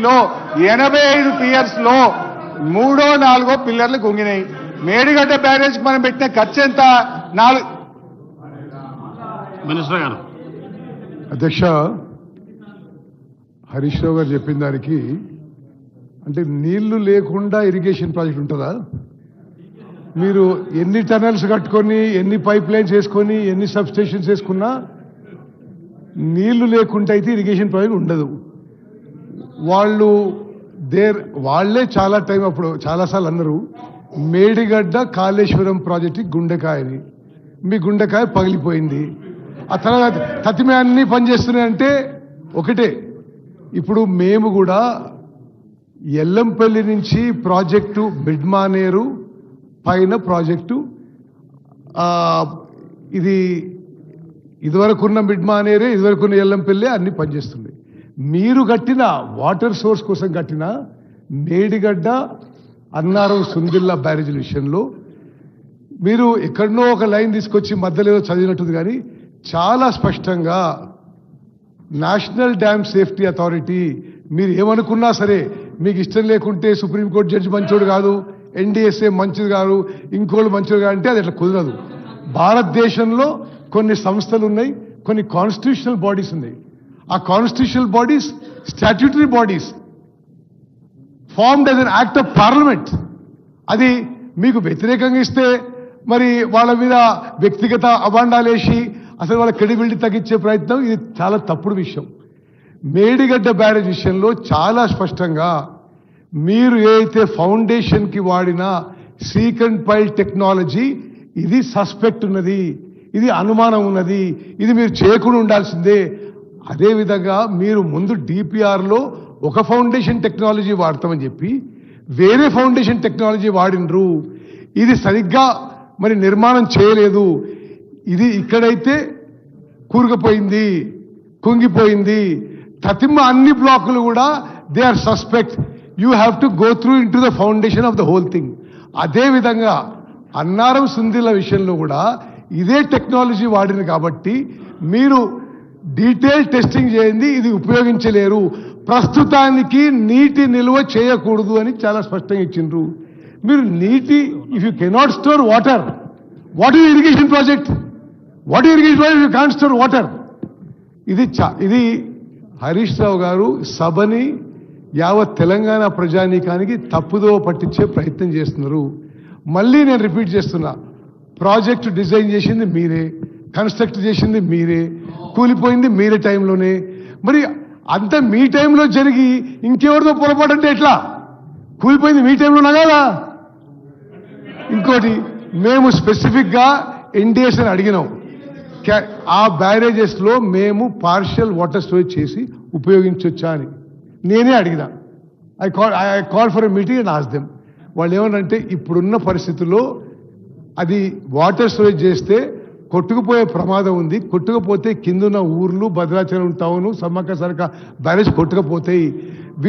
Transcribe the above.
లో 85 పియర్స్ లో 3 4 పిల్లర్లు కుంగినాయి. మేడిగడ్డ బ్యారేజ్ మనం పెట్టిన ఖర్చు ఎంత? మినిస్టర్ గారు. అధ్యక్ష, హరీష్ రావు గారు చెప్పిన దానికి అంటే నీళ్లు లేకుండా ఇరిగేషన్ ప్రాజెక్ట్ ఉంటుందా? మీరు ఎన్ని టనల్స్ కట్టుకొని, ఎన్ని పైప్ లైన్స్ వేసుకొని, ఎన్ని సబ్ స్టేషన్స్ వేసుకున్నా నీళ్లు లేకుండా అయితే ఇరిగేషన్ ప్రాజెక్ట్ ఉండదు. వాళ్ళే చాలా టైం అప్పుడు చాలాసార్లు అన్నారు మేడిగడ్డ కాళేశ్వరం ప్రాజెక్టు గుండెకాయని. మీ గుండెకాయ పగిలిపోయింది. ఆ తర్వాత తతిమే అన్నీ పనిచేస్తున్నాయంటే ఒకటే. ఇప్పుడు మేము కూడా ఎల్లంపల్లి నుంచి ప్రాజెక్టు మిడ్మానేరు పైన ప్రాజెక్టు ఇదివరకున్న మిడ్మానేరే, ఇదివరకున్న ఎల్లంపల్లి అన్ని పనిచేస్తున్నాయి. మీరు కట్టిన వాటర్ సోర్స్ కోసం కట్టిన మేడిగడ్డ అన్నారం సుందిల్లా బ్యారేజీల విషయంలో మీరు ఎక్కడనో ఒక లైన్ తీసుకొచ్చి మధ్యలో చదివినట్టుంది, కానీ చాలా స్పష్టంగా నేషనల్ డ్యామ్ సేఫ్టీ అథారిటీ, మీరు ఏమనుకున్నా సరే, మీకు ఇష్టం లేకుంటే సుప్రీంకోర్టు జడ్జి మంచోడు కాదు, ఎన్డీఎస్ఏ మంచిది కాదు, ఇంకోళ్ళు మంచిది కాదు అంటే అది అట్లా కుదరదు. భారతదేశంలో కొన్ని సంస్థలు ఉన్నాయి, కొన్ని కాన్స్టిట్యూషనల్ బాడీస్ ఉన్నాయి. ఆ constitutional bodies statutory bodies formed as an act of parliament. అది మీకు వ్యతిరేకంగా ఇస్తే మరి వాళ్ళ మీద వ్యక్తిగత అభాండాలేసి అసలు వాళ్ళ క్రెడిబిలిటీ తగ్గించే ప్రయత్నం, ఇది చాలా తప్పుడు విషయం. మేడిగడ్డ బ్యారేజ్ విషయంలో చాలా స్పష్టంగా మీరు ఏదైతే ఫౌండేషన్కి వాడిన సీక్ అండ్ పైల్ టెక్నాలజీ, ఇది సస్పెక్ట్ ఉన్నది, ఇది అనుమానం ఉన్నది, ఇది మీరు చేయకుండా ఉండాల్సిందే. అదేవిధంగా మీరు ముందు డిపిఆర్లో ఒక ఫౌండేషన్ టెక్నాలజీ వాడతామని చెప్పి వేరే ఫౌండేషన్ టెక్నాలజీ వాడినరు. ఇది సరిగ్గా మరి నిర్మాణం చేయలేదు. ఇది ఇక్కడైతే కూరుకుపోయింది, కుంగిపోయింది. తతిమ్మ అన్ని బ్లాకులు కూడా they are suspect. You have to go through in to the foundation of the whole thing. అదేవిధంగా అన్నారం సుందిల విషయంలో కూడా ఇదే టెక్నాలజీ వాడింది కాబట్టి మీరు డీటెయిల్ టెస్టింగ్ చేయండి, ఇది ఉపయోగించలేరు. ప్రస్తుతానికి నీటి నిల్వ చేయకూడదు అని చాలా స్పష్టంగా ఇచ్చిండ్రు. మీరు నీటి, if you cannot store water, what is irrigation project? What is irrigation project? You can't store water. ఇది హరీష్ రావు గారు సభని యావత్ తెలంగాణ ప్రజానీకానికి తప్పుదో పట్టించే ప్రయత్నం చేస్తున్నారు. మళ్ళీ నేను రిపీట్ చేస్తున్నా, ప్రాజెక్టు డిజైన్ చేసింది మీరే, కన్స్ట్రక్ట్ చేసింది మీరే, కూలిపోయింది మీరే టైంలోనే. మరి అంత మీ టైంలో జరిగి ఇంకెవరితో పొరపాటు అంటే ఎట్లా? కూలిపోయింది మీ టైంలోనా కదా? ఇంకోటి, మేము స్పెసిఫిక్గా ఎన్డీఎస్ అని అడిగినాం. ఆ బ్యారేజెస్లో మేము పార్షియల్ వాటర్ స్టోరేజ్ చేసి ఉపయోగించవచ్చా అని నేనే అడిగినా. I call for a meeting and ask them. వాళ్ళు ఏమనంటే ఇప్పుడున్న పరిస్థితుల్లో అది వాటర్ స్టోరేజ్ చేస్తే కొట్టుకుపోయే ప్రమాదం ఉంది. కొట్టుకుపోతే కిందున్న ఊర్లు, భద్రాచలం టౌను, సమ్మక్క సరక బ్యారేజ్ కొట్టుకుపోతాయి.